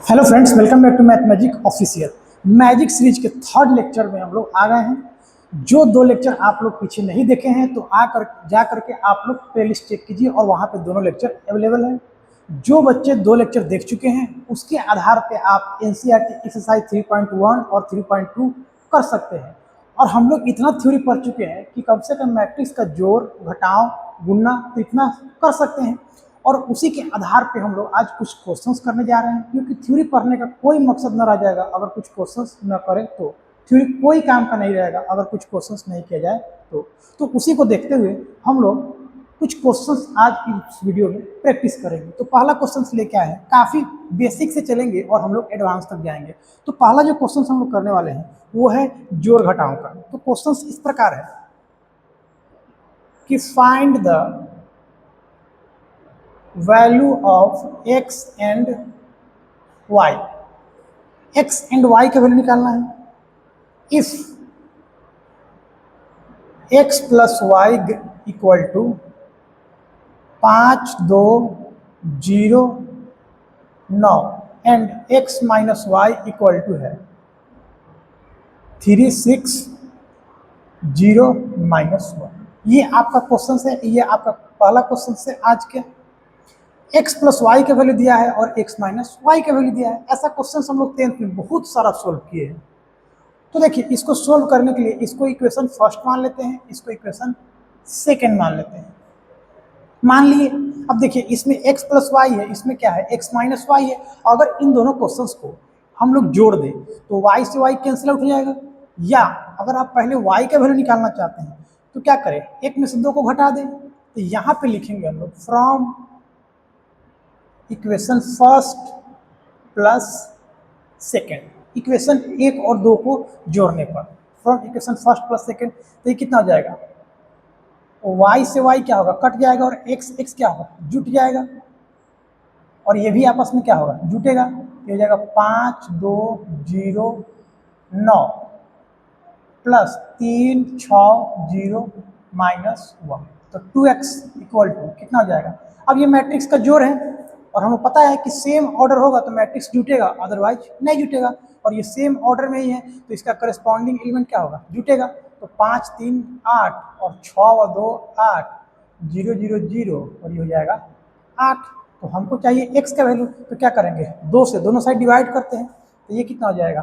Hello friends, welcome back to math magic official. Magic series के third lecture में हम लोग आ गए हैं। जो दो लेक्चर आप लोग पीछे नहीं देखे हैं तो जा करके आप लोग प्लेलिस्ट चेक कीजिए और वहाँ पे दोनों लेक्चर अवेलेबल हैं। जो बच्चे दो लेक्चर देख चुके हैं उसके आधार पे आप एनसीईआरटी एक्सरसाइज 3.1 और 3.2 कर सकते हैं। और हम लोग इतना थ्योरी पढ़ चुके हैं कि कम से कम मैट्रिक्स का जोड़, घटाव, गुणा तो इतना कर सकते हैं। और उसी के आधार पे हम लोग आज कुछ क्वेश्चंस करने जा रहे हैं, क्योंकि थ्योरी पढ़ने का कोई मकसद न रह जाएगा अगर कुछ क्वेश्चंस न करें तो। थ्योरी कोई काम का नहीं रहेगा अगर कुछ क्वेश्चंस नहीं किया जाए तो उसी को देखते हुए हम लोग कुछ क्वेश्चंस आज इस वीडियो में प्रैक्टिस करेंगे। तो पहला क्वेश्चन लेके आए हैं, काफ़ी बेसिक से चलेंगे और हम लोग एडवांस तक जाएंगे। तो पहला जो क्वेश्चन हम लोग करने वाले हैं वो है जोड़ घटाव का। तो क्वेश्चन इस प्रकार है कि find the value of x and y। x and y का वैल्यू निकालना है। If x plus y equal to 5, 2, 0, 9 and x minus y equal to है 3, 6, 0, -1। ये आपका क्वेश्चन है, ये आपका पहला क्वेश्चन है आज के। x प्लस वाई का वैल्यू दिया है और x माइनस वाई का वैल्यू दिया है। ऐसा क्वेश्चन हम लोग 10th में बहुत सारा सोल्व किए हैं। तो देखिए, इसको सोल्व करने के लिए इसको इक्वेशन फर्स्ट मान लेते हैं, इसको इक्वेशन सेकंड मान लेते हैं। मान लिए। अब देखिए, इसमें x प्लस वाई है, इसमें क्या है x माइनस वाई है। अगर इन दोनों क्वेश्चंस को हम लोग जोड़ दें तो y से y कैंसिल आउट हो जाएगा। या अगर आप पहले y का वैल्यू निकालना चाहते हैं तो क्या करें, एक में से दो को घटा दें। तो यहाँ पे लिखेंगे हम लोग from equation first plus second. Equation एक और दो को जोड़ने पर from equation first plus second, तो ये कितना हो जाएगा, y से y क्या होगा, कट जाएगा, और x क्या होगा, जुट जाएगा। और ये भी आपस में क्या होगा, जुटेगा। ये हो जाएगा 5, 2, 0, 9 प्लस 3, 6, 0, -1। तो 2x इक्वल टू कितना हो जाएगा। अब ये मैट्रिक्स का जोड़ है और हमें पता है कि सेम ऑर्डर होगा तो मैट्रिक्स जुटेगा, अदरवाइज नहीं जुटेगा। और ये सेम ऑर्डर में ही है तो इसका करस्पॉन्डिंग एलिमेंट क्या होगा, जुटेगा। तो 5, 3, 8 और 6 और 2, 8, 0, 0, 0 और ये हो जाएगा 8। तो हमको चाहिए x का वैल्यू, तो क्या करेंगे, 2 से दोनों साइड डिवाइड करते हैं। तो ये कितना हो जाएगा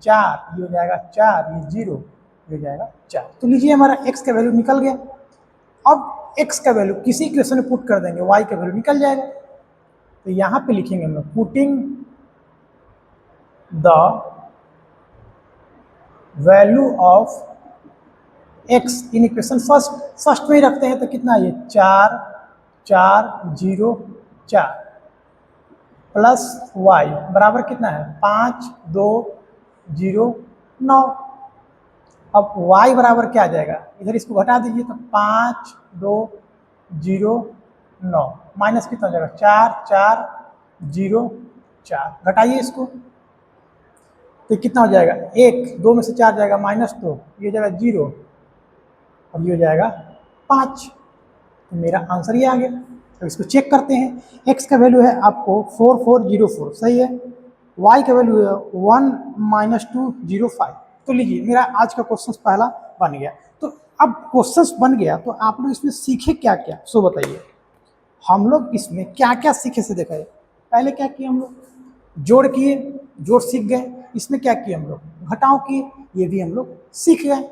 4, ये हो जाएगा 4, ये 0, ये हो जाएगा 4। तो लीजिए, हमारा x का वैल्यू निकल गया। अब x का वैल्यू किसी इक्वेशन में पुट कर देंगे, y का वैल्यू निकल जाएगा। तो यहाँ पे लिखेंगे हम लोग putting the value of x in equation first में ही रखते हैं। तो कितना है ये 4, 4, 0, 4 प्लस y बराबर कितना है 5, 2, 0, 9। अब y बराबर क्या आ जाएगा, इधर इसको घटा दीजिए तो 5, 2, 0, 9 माइनस कितना हो जाएगा 4, 4, 0, 4। घटाइए इसको तो कितना हो जाएगा, 1, 2 में से 4 जाएगा -2, ये हो जाएगा 0 और ये हो जाएगा 5। तो मेरा आंसर ये आ गया। तो इसको चेक करते हैं। x का वैल्यू है आपको 4404, सही है। y का वैल्यू है 1 - 205। तो लीजिए, मेरा आज का क्वेश्चन पहला बन गया। तो अब क्वेश्चन बन गया तो आप लोग इसमें सीखे क्या क्या, सो बताइए। हम लोग इसमें क्या क्या सीखे से देखा है। पहले क्या किए हम लोग, जोड़ किए, जोड़ सीख गए। इसमें क्या किए हम लोग, घटाव किए, ये भी हम लोग सीख गए।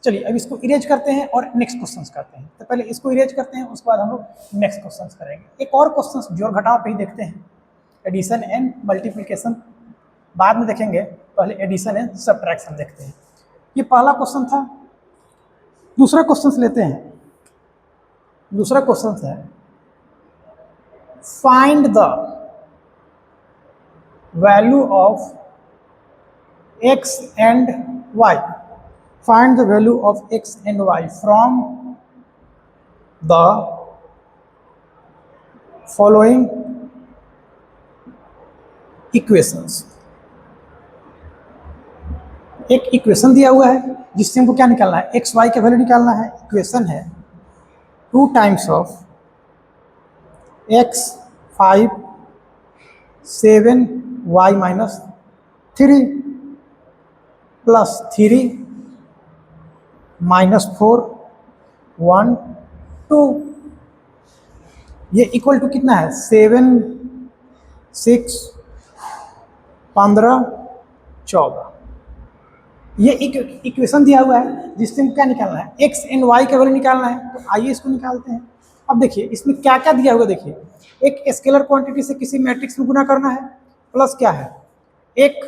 चलिए, अब इसको इरेज करते हैं और नेक्स्ट क्वेश्चंस करते हैं। तो पहले इसको इरेज करते हैं, उसके बाद हम लोग नेक्स्ट क्वेश्चंस करेंगे। एक और क्वेश्चंस जोड़ घटाव पे ही देखते हैं, एडिशन एंड मल्टीप्लिकेशन बाद में देखेंगे, पहले एडिशन एंड सब्ट्रैक्शन देखते हैं। ये पहला क्वेश्चन था। दूसरा क्वेश्चन लेते हैं। दूसरा क्वेश्चन है find the value of x and y। Find the value of x and y from the following equations। एक इक्वेशन दिया हुआ है जिससे हमको क्या निकालना है, एक्स वाई का वैल्यू निकालना है। इक्वेशन है 2 times of x 5, 7, y minus 3 plus 3 minus 4 1 2, ये इक्वल टू कितना है 7 6 15 14। ये इक्वेशन दिया हुआ है जिससे क्या निकालना है, एक्स एंड वाई का वैल्यू निकालना है। तो आइए इसको निकालते हैं। अब देखिए इसमें क्या क्या दिया हुआ, देखिए एक स्केलर क्वांटिटी से किसी मैट्रिक्स में गुना करना है, प्लस क्या है एक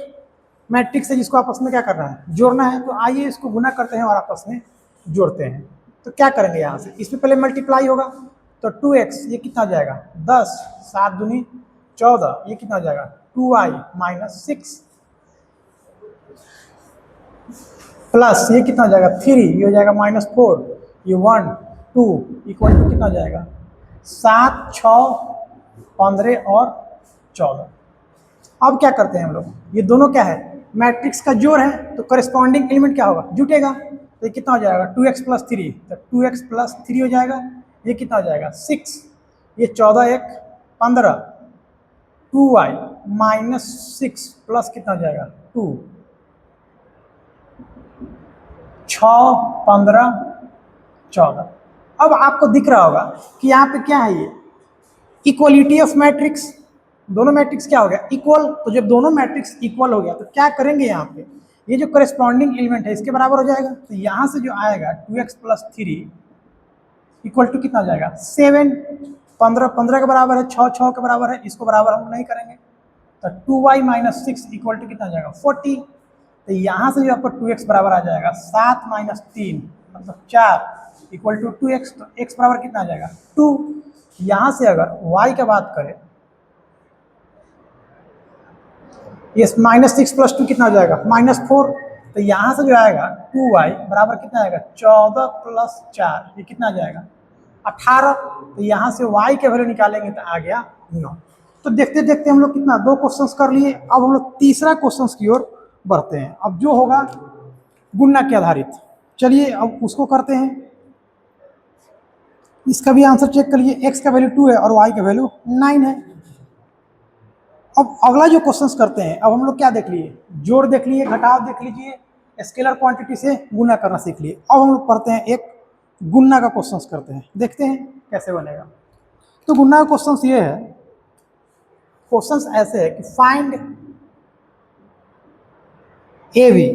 मैट्रिक्स है जिसको आपस में क्या करना है, जोड़ना है। तो आइए इसको गुना करते हैं और आपस में जोड़ते हैं। तो क्या करेंगे यहाँ से, इसमें पहले मल्टीप्लाई होगा, तो 2x ये कितना हो जाएगा 10, 7 दूनी 14, ये कितना हो जाएगा 2y माइनस 6 प्लस ये कितना हो जाएगा 3, ये हो जाएगा माइनस 4, ये 1 2 इक्वल टू कितना हो जाएगा 7 6 15 और 14। अब क्या करते हैं हम लोग, ये दोनों क्या है मैट्रिक्स का जोड़ है, तो करस्पॉन्डिंग एलिमेंट क्या होगा जुटेगा। तो ये कितना हो जाएगा 2x प्लस 3, तो 2x प्लस 3 हो जाएगा, ये कितना हो जाएगा 6, ये 14 1 15, 2y माइनस 6 प्लस कितना हो जाएगा 2, 6 15 14। अब आपको दिख रहा होगा कि यहाँ पे क्या है, ये इक्वलिटी ऑफ मैट्रिक्स, दोनों मैट्रिक्स क्या हो गया इक्वल। तो जब दोनों मैट्रिक्स इक्वल हो गया तो क्या करेंगे, यहाँ पे ये जो करस्पॉन्डिंग एलिमेंट है इसके बराबर हो जाएगा। तो यहाँ से जो आएगा 2x प्लस 3 इक्वल टू कितना हो जाएगा 7, 15 15 के बराबर है, 6 6 के बराबर है, इसको बराबर हम नहीं करेंगे। तो 2y माइनस 6 इक्वल टू कितना हो जाएगा 40। तो यहाँ से जो आपको 2x बराबर आ जाएगा 7 माइनस 3 मतलब 4 इक्वल टू 2x। तो x बराबर कितना आ जाएगा 2। यहाँ से अगर y की बात करें, ये माइनस 6 प्लस 2 कितना हो जाएगा माइनस 4। तो यहाँ से जो आएगा 2y बराबर कितना आएगा 14 प्लस 4, ये कितना आ जाएगा 18। तो यहाँ से y के वैल्यू निकालेंगे तो आ गया 9। तो देखते देखते हम लोग कितना 2 क्वेश्चंस कर लिए। अब हम लोग तीसरा क्वेश्चंस की ओर बढ़ते हैं। अब जो होगा गुणा के आधारित, चलिए अब उसको करते हैं। इसका भी आंसर चेक करिए, x का वैल्यू 2 है और y का वैल्यू 9 है। अब अगला जो क्वेश्चंस करते हैं, अब हम लोग क्या देख लिए, जोड़ देख लिए, घटाव देख लीजिए, स्केलर क्वांटिटी से गुना करना सीख लिए। अब हम लोग पढ़ते हैं एक गुना का क्वेश्चंस करते हैं, देखते हैं कैसे बनेगा। तो गुना का क्वेश्चंस ये है, क्वेश्चंस ऐसे है कि फाइंड ए बी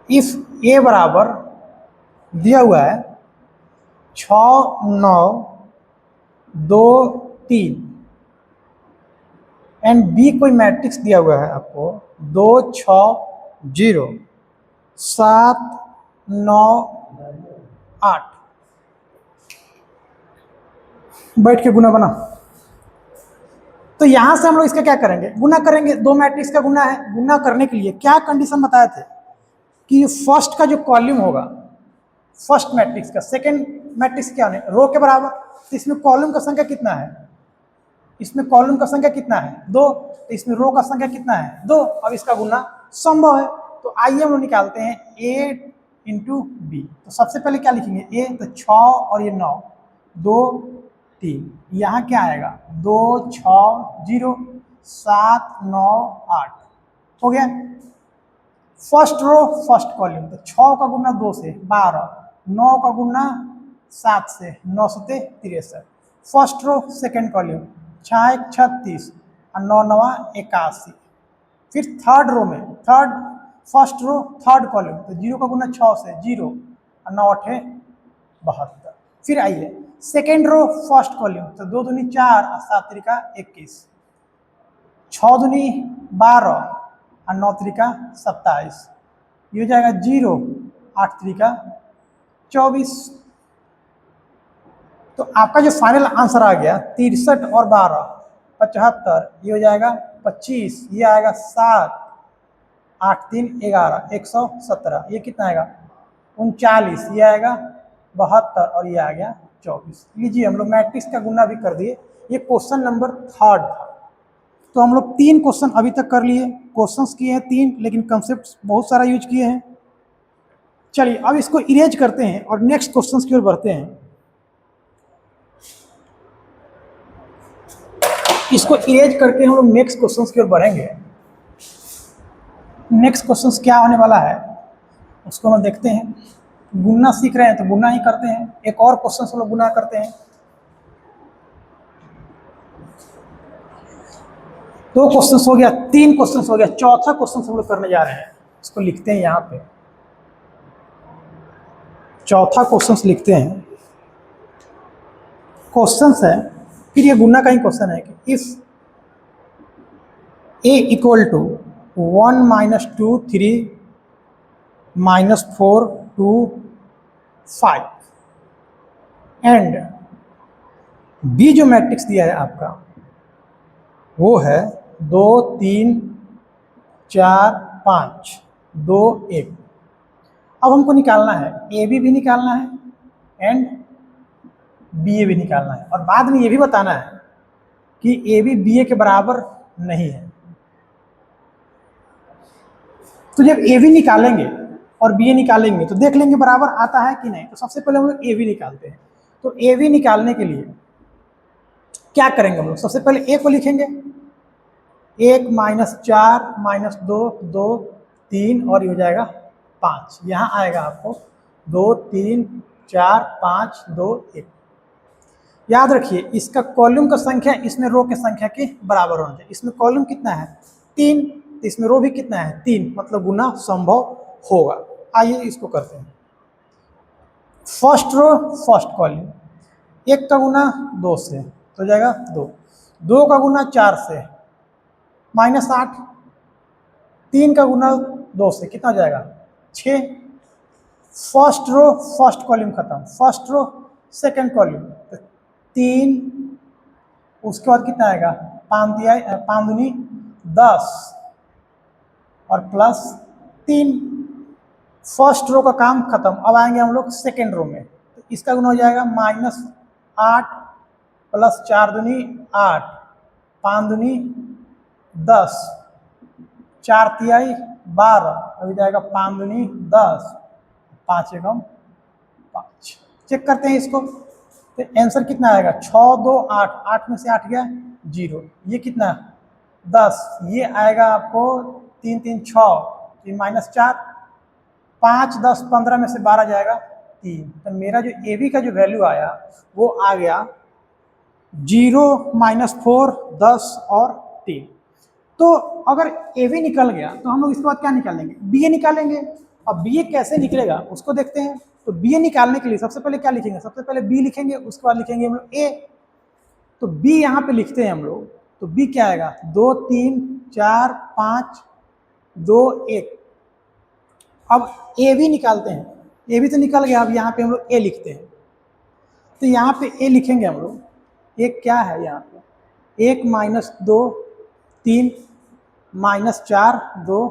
इफ ए बराबर दिया हुआ है 6 9 2 3 एंड बी कोई मैट्रिक्स दिया हुआ है आपको 2 6 0 7 9 8। बैठ के गुना बना। तो यहां से हम लोग इसका क्या करेंगे, गुना करेंगे। दो मैट्रिक्स का गुना है, गुना करने के लिए क्या कंडीशन बताए थे कि फर्स्ट का जो कॉलम होगा फर्स्ट मैट्रिक्स का, सेकंड मैट्रिक्स क्या होने रो के बराबर। तो इसमें कॉलम का संख्या कितना है, इसमें कॉलम का संख्या कितना है 2, तो इसमें रो का संख्या कितना है 2। अब इसका गुना संभव है। तो आइए हम लोग निकालते हैं a इंटू बी। तो सबसे पहले क्या लिखेंगे a, तो 6 और ये 9 2 3, यहाँ क्या आएगा 2 6 0 7 9 8 हो गया। फर्स्ट रो फर्स्ट कॉलम, तो 6 का गुना 2 से 12, 9 का गुना 7 से 9 सते 63। फर्स्ट रो सेकंड कॉलम 6 1 36 और 9 9 81। फिर थर्ड रो में फर्स्ट रो थर्ड कॉलम, तो 0 का गुना 6 से 0 और 9 8 72। फिर आइए सेकेंड रो फर्स्ट कॉलम, तो 2 दूनी 4 और 7 त्रिका 21, 6 दूनी 12 और 9 त्रिका 27, ये हो जाएगा 0 8 त्रिका 24। तो आपका जो फाइनल आंसर आ गया 63 और 12 75, ये हो जाएगा 25, ये आएगा 7 8 3 11 117, ये कितना आएगा 39, ये आएगा 72 और ये आ गया 24। लीजिए हम लोग मैट्रिक्स का गुना भी कर दिए। ये क्वेश्चन नंबर 3 था। तो हम लोग 3 क्वेश्चन अभी तक कर लिए, क्वेश्चंस किए हैं 3, लेकिन कंसेप्ट बहुत सारा यूज किए हैं। चलिए अब इसको इरेज करते हैं और नेक्स्ट क्वेश्चंस की ओर बढ़ते हैं। इसको इरेज करके हम लोग नेक्स्ट क्वेश्चंस की ओर बढ़ेंगे। नेक्स्ट क्वेश्चंस क्या होने वाला है उसको हम देखते हैं। गुना सीख रहे हैं तो गुना ही करते हैं। एक और क्वेश्चन हम लोग गुना करते हैं। दो क्वेश्चन हो गया, तीन क्वेश्चन हो गया, चौथा क्वेश्चन हम लोग करने जा रहे हैं। इसको लिखते हैं यहाँ पे, चौथा क्वेश्चन लिखते हैं। क्वेश्चन है, फिर ये गुना का ही क्वेश्चन है कि if a equal to 1 minus 2 3 minus 4 2 5 and b जो मैट्रिक्स दिया है आपका वो है 2 3 4 5 2 1। अब हमको निकालना है ए बी भी निकालना है एंड बी ए भी निकालना है, और बाद में ये भी बताना है कि ए बी बी ए के बराबर नहीं है। तो जब ए बी निकालेंगे और बी ए निकालेंगे तो देख लेंगे बराबर आता है कि नहीं। तो सबसे पहले हम लोग ए बी निकालते हैं। तो ए बी निकालने के लिए क्या करेंगे हम लोग, सबसे पहले ए को लिखेंगे 1 माइनस 4 माइनस 2 2 3 और ये हो जाएगा 5। यहाँ आएगा आपको 2 3 4 5 2 1। याद रखिए इसका कॉलम का संख्या इसमें रो की संख्या के बराबर होना चाहिए। इसमें कॉलम कितना है 3, तो इसमें रो भी कितना है 3, मतलब गुना संभव होगा। आइए इसको करते हैं। फर्स्ट रो फर्स्ट कॉलम, 1 का गुना 2 से तो हो जाएगा 2, 2 का गुना 4 से माइनस 8, 3 का गुना 2 से कितना हो जाएगा 6। फर्स्ट रो फर्स्ट कॉलम खत्म, फर्स्ट रो सेकंड कॉलम, तो 3, उसके बाद कितना आएगा 5 दूनी 10 और प्लस 3। फर्स्ट रो का काम खत्म। अब आएंगे हम लोग सेकेंड रो में, तो इसका गुना हो जाएगा माइनस 8 प्लस 4 दूनी 8 5 दूनी 10 4 तिहाई 12 हो जाएगा 5 दूनी 10 5 एकम 5। चेक करते हैं इसको, तो आंसर कितना आएगा 6 2 8, 8 में से 8 गया 0, ये कितना 10, ये आएगा आपको 3 3 6 माइनस 4 5 10 15 में से 12 जाएगा 3। तो मेरा जो ए बी का जो वैल्यू आया वो आ गया 0 माइनस 4 10 और 3। तो अगर ए बी निकल गया तो हम लोग इसके बाद क्या निकालेंगे बी ए निकालेंगे। अब बी ए कैसे निकलेगा उसको देखते हैं। तो बी ए निकालने के लिए सबसे पहले क्या लिखेंगे, सबसे पहले बी लिखेंगे, उसके बाद लिखेंगे हम लोग ए। तो बी यहाँ पे लिखते हैं हम लोग, तो बी क्या आएगा 2 3 4 5 2 1। अब ए बी निकालते हैं, ए बी तो निकल गया, अब यहाँ पे हम लोग ए लिखते हैं। तो यहाँ पे ए लिखेंगे हम लोग, एक क्या है यहाँ पे 1 माइनस 2 3 माइनस 4 2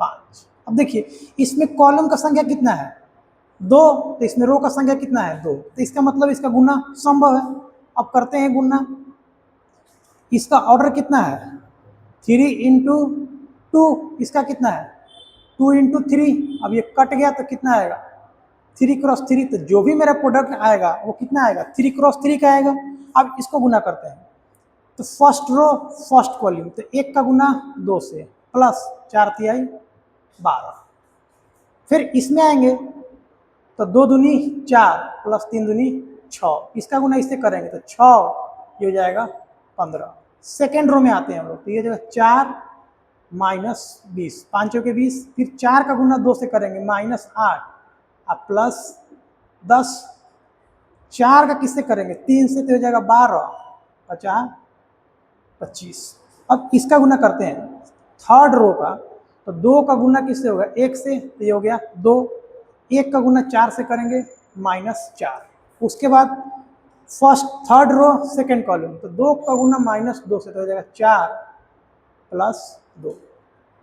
5। अब देखिए इसमें कॉलम का संख्या कितना है 2, तो इसमें रो का संख्या कितना है 2, तो इसका मतलब इसका गुना संभव है। अब करते हैं गुना। इसका ऑर्डर कितना है 3 इंटू 2, इसका कितना है 2 इंटू 3। अब ये कट गया तो कितना आएगा 3 क्रॉस 3, तो जो भी मेरा प्रोडक्ट आएगा वो कितना आएगा 3 क्रॉस 3 का आएगा। अब इसको गुना करते हैं, तो फर्स्ट रो फर्स्ट कॉलम, तो 1 का गुना 2 से प्लस 4 तिहाई 12। फिर इसमें आएंगे तो 2 दूनी 4 प्लस 3 दूनी 6, इसका गुना इससे करेंगे तो 6, ये हो जाएगा 15। सेकेंड रो में आते हैं हम लोग, तो ये हो जाएगा 4 माइनस 20, 5 के 20। फिर 4 का गुना 2 से करेंगे माइनस 8 और प्लस 10। 4 का किससे करेंगे 3 से, तो हो जाएगा 12 50 25। अब इसका गुना करते हैं थर्ड रो का, तो 2 का गुना किससे होगा 1 से, तो ये हो गया 2। 1 का गुना 4 से करेंगे माइनस 4। उसके बाद first third row second column, तो 2 का गुना माइनस 2 से, तो हो जाएगा 4 प्लस 2।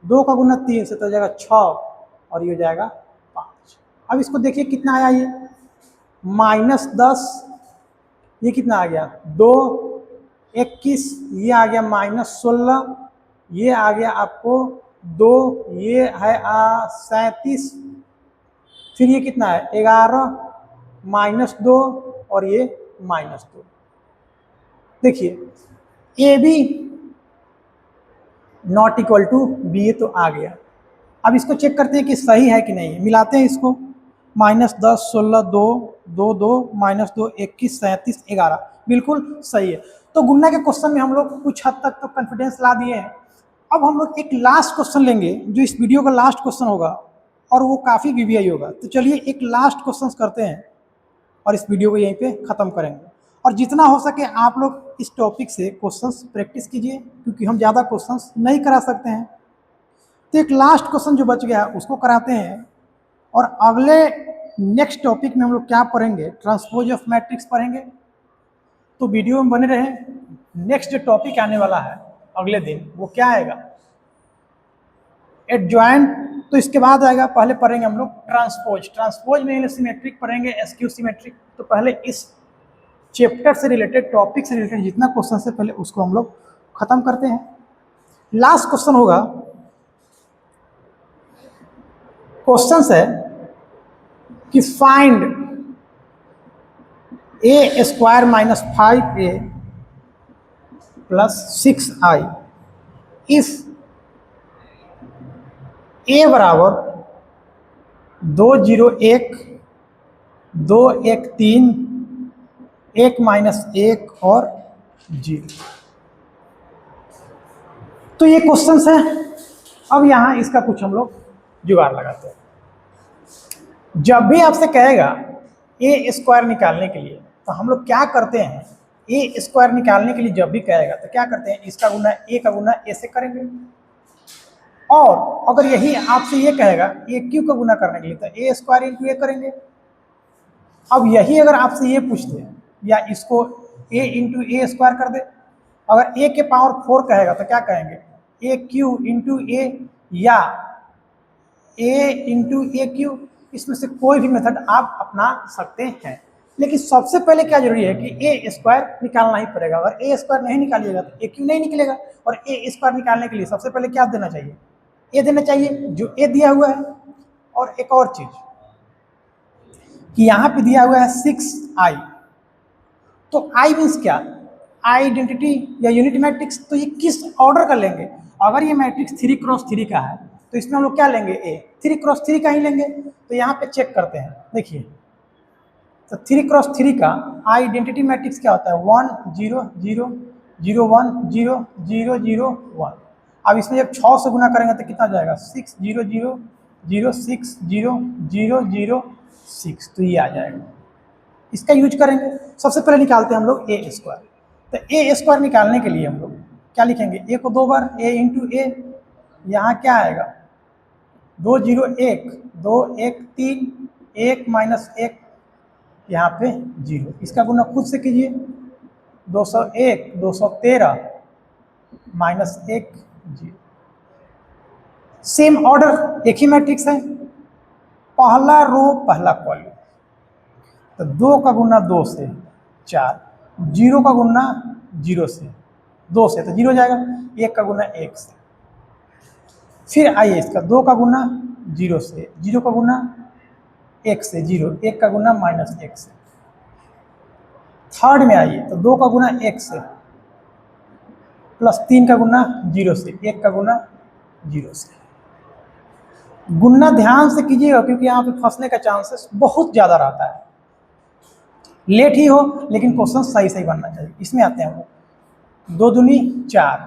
2 का गुना 3 से, तो हो जाएगा 6 और ये हो जाएगा 5। अब इसको देखिए कितना आया, ये माइनस 10, ये कितना आ गया 2 21, ये आ गया माइनस 16, ये आ गया आपको 2, ये है 37। फिर ये कितना है 11 माइनस 2 और ये माइनस 2। देखिए A B not equal to B, तो आ गया। अब इसको चेक करते हैं कि सही है कि नहीं, मिलाते हैं इसको। -10, 16, 2, 2, 2, -2, 21, 37, 11, बिल्कुल सही है। तो गुणा के क्वेश्चन में हम लोग कुछ हद तक तो कॉन्फिडेंस ला दिए हैं। अब हम लोग एक लास्ट क्वेश्चन लेंगे जो इस वीडियो का लास्ट क्वेश्चन होगा, और वो काफ़ी वीवीआई होगा। तो चलिए एक लास्ट क्वेश्चन करते हैं और इस वीडियो को यहीं पे ख़त्म करेंगे। और जितना हो सके आप लोग इस टॉपिक से क्वेश्चंस प्रैक्टिस कीजिए, क्योंकि हम ज़्यादा क्वेश्चंस नहीं करा सकते हैं। तो एक लास्ट क्वेश्चन जो बच गया उसको कराते हैं, और अगले नेक्स्ट टॉपिक में हम लोग क्या पढ़ेंगे, ट्रांसपोज ऑफ मैट्रिक्स पढ़ेंगे। तो वीडियो में बने रहें। नेक्स्ट जो टॉपिक आने वाला है अगले दिन वो क्या आएगा, एडजॉइंट। तो इसके बाद आएगा, पहले पढ़ेंगे हम लोग ट्रांसपोज। ट्रांसपोज में सिमेट्रिक पढ़ेंगे, एसक्यू सिमेट्रिक। तो पहले इस चैप्टर से रिलेटेड, टॉपिक से रिलेटेड जितना क्वेश्चन है पहले उसको हम लोग खत्म करते हैं। लास्ट क्वेश्चन होगा, क्वेश्चन है कि find a square -5a + 6i if a बराबर 2, 0, 1, 2, 1, 3, 1, -1 और 0। तो ये क्वेश्चन है। अब यहाँ इसका कुछ हम लोग जुगाड़ लगाते हैं। जब भी आपसे कहेगा ए स्क्वायर निकालने के लिए, तो हम लोग क्या करते हैं, ए स्क्वायर निकालने के लिए जब भी कहेगा तो क्या करते हैं, इसका गुना ए का गुना ए से करेंगे। और अगर यही आपसे ये कहेगा ए क्यू का गुना करने के लिए, तो ए स्क्वायर इंटू ए करेंगे। अब यही अगर आपसे ये पूछते या इसको ए इंटू ए स्क्वायर कर दे, अगर ए के पावर 4 कहेगा तो क्या कहेंगे, ए क्यू इंटू ए या ए इंटू ए क्यू। इसमें से कोई भी मेथड आप अपना सकते हैं, लेकिन सबसे पहले क्या जरूरी है कि ए स्क्वायर निकालना ही पड़ेगा। अगर ए स्क्वायर नहीं निकालिएगा तो ए क्यू नहीं निकलेगा। और ए स्क्वायर निकालने के लिए सबसे पहले क्या देना चाहिए, ए देना चाहिए, जो ए दिया हुआ है। और एक और चीज कि यहाँ पे दिया हुआ है 6i, तो आई मीन्स क्या, आइडेंटिटी या यूनिट मैट्रिक्स। तो ये किस ऑर्डर का लेंगे, अगर ये मैट्रिक्स 3x3 का है तो इसमें हम लोग क्या लेंगे, ए 3x3 का ही लेंगे। तो यहाँ पे चेक करते हैं, देखिए। तो 3x3 का आइडेंटिटी मैट्रिक्स क्या होता है, 1, 0, 0, 0, 1, 0, 0, 0, 1। अब इसमें जब 6 से गुना करेंगे तो कितना जाएगा, 6, 0, 0, 0, 6, 0, 0, 0, 6। तो ये आ जाएगा, इसका यूज करेंगे। सबसे पहले निकालते हैं हम लोग ए स्क्वायर। तो ए स्क्वायर निकालने के लिए हम लोग क्या लिखेंगे, ए को 2 बार, ए इंटू ए, यहाँ क्या आएगा, 2, 0, 1, 2, 1, 3, 1 -1, यहाँ पे 0। इसका गुना खुद से कीजिए, 201, 213 -1, 0। सेम ऑर्डर, एक ही मैट्रिक्स है, पहला रो पहला कॉलम। तो 2 का गुना 2 से 4, 0 का गुना 0 से 2 से, तो 0 हो जाएगा। 1 का गुना 1 से, फिर आइए इसका 2 का गुना 0 से, 0 का गुना 1 से, 0, 1 का गुना -1 से। थर्ड में आइए तो 2 का गुना 1 से, प्लस 3 का गुना 0 से, 1 का गुना 0 से। गुना ध्यान से कीजिएगा, क्योंकि यहाँ पे फंसने का चांसेस बहुत ज़्यादा रहता है। लेट ही हो लेकिन क्वेश्चन सही सही बनना चाहिए। इसमें आते हैं हम लोग, 2 दूनी 4,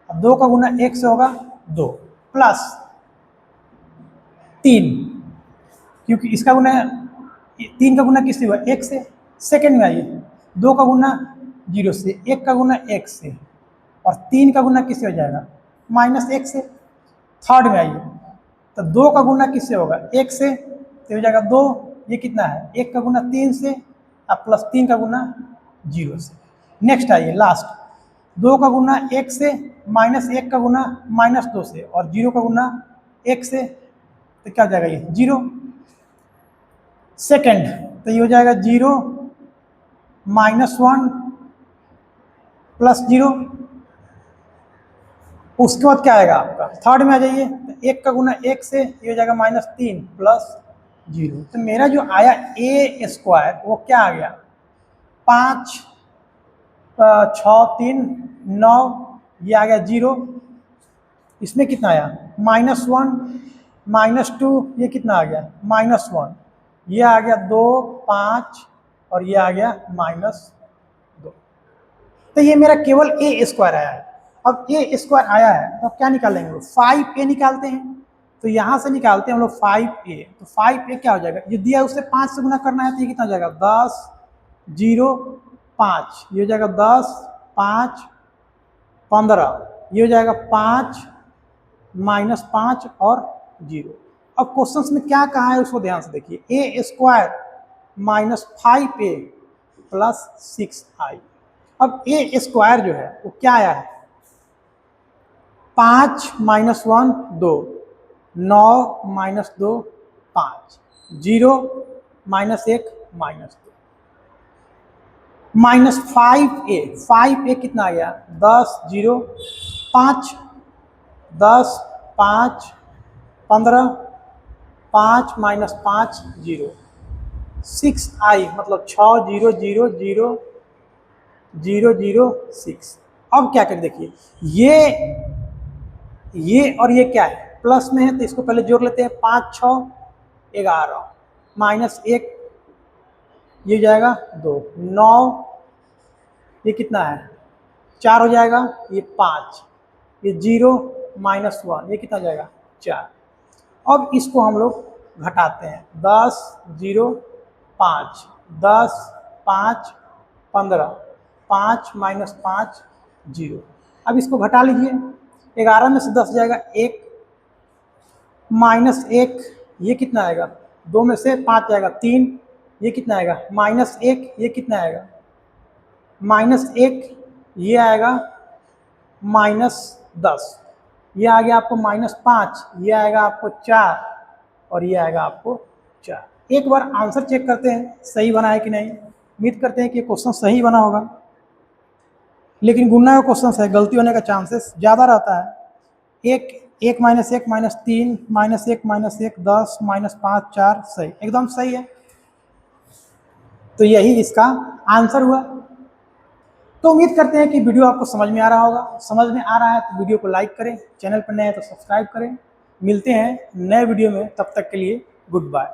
अब 2 का गुना 1 से होगा 2, प्लस 3, क्योंकि इसका गुना 3 का गुना किससे हुआ, 1 से। सेकेंड में आइए, 2 का गुना 0 से, 1 का गुना 1 से, और 3 का गुना किससे हो जाएगा, -1 से। थर्ड में आइए तो 2 का गुना किससे होगा, 1 से, तो हो जाएगा 2। ये कितना है, 1 का गुना 3 से, अब प्लस 3 का गुना 0 से। नेक्स्ट आइए लास्ट, 2 का गुना 1 से, -1 का गुना -2 से, और 0 का गुना 1 से, तो क्या हो जाएगा ये 0। सेकेंड तो ये हो जाएगा 0 -1 प्लस 0। उसके बाद क्या आएगा आपका, थर्ड में आ जाइए, तो 1 का गुना 1 से, ये हो जाएगा -3 प्लस 0। तो मेरा जो आया ए स्क्वायर वो क्या आ गया, 5, 6, 3, 9, ये आ गया 0। इसमें कितना आया -1 -2, ये कितना आ गया -1, ये आ गया 2 5 और ये आ गया -2। तो ये मेरा केवल ए स्क्वायर आया है। अब ए स्क्वायर आया है तो क्या निकालेंगे, 5a निकालते हैं। तो यहाँ से निकालते हैं हम लोग 5a। तो 5a क्या हो जाएगा, ये दिया उससे 5 से गुना करना है तो ये कितना हो जाएगा 10 0 5, ये हो जाएगा 10 5 15, ये हो जाएगा 5 -5 और 0। अब क्वेश्चंस में क्या कहा है उसको ध्यान से देखिए, ए स्क्वायर -5a प्लस 6i। अब ए स्क्वायर जो है वो क्या आया है, 5 -1 2, 9 -2 5, 0 -1 -2, -5a कितना आ गया 10 0 5, 10 5 15, 5 -5 0, 6i मतलब 6 0 0 0 0 0 6। अब क्या करें देखिए, ये और ये क्या है प्लस में है तो इसको पहले जोड़ लेते हैं, 5 6 11 -1, ये जाएगा 2 9, ये कितना है 4 हो जाएगा, ये 5, ये 0 -1, ये कितना जाएगा 4। अब इसको हम लोग घटाते हैं, 10 0 5, 10 5 15, 5 -5 0। अब इसको घटा लीजिए, 11 में से 10 जाएगा 1, -1, ये कितना आएगा 2 में से 5 जाएगा 3, ये कितना आएगा -1, ये कितना आएगा -1, ये आएगा -10, ये आ गया आपको -5, ये आएगा आपको 4 और ये आएगा आपको 4। एक बार आंसर चेक करते हैं सही बना है कि नहीं। उम्मीद करते हैं कि क्वेश्चन सही बना होगा, लेकिन गुणा का क्वेश्चन है, गलती होने का चांसेस ज़्यादा रहता है। 1 1 -1 -3 -1 -1 10 -5 4, सही एकदम सही है। तो यही इसका आंसर हुआ। तो उम्मीद करते हैं कि वीडियो आपको समझ में आ रहा होगा। समझ में आ रहा है तो वीडियो को लाइक करें, चैनल पर नए हैं तो सब्सक्राइब करें। मिलते हैं नए वीडियो में, तब तक के लिए गुड बाय।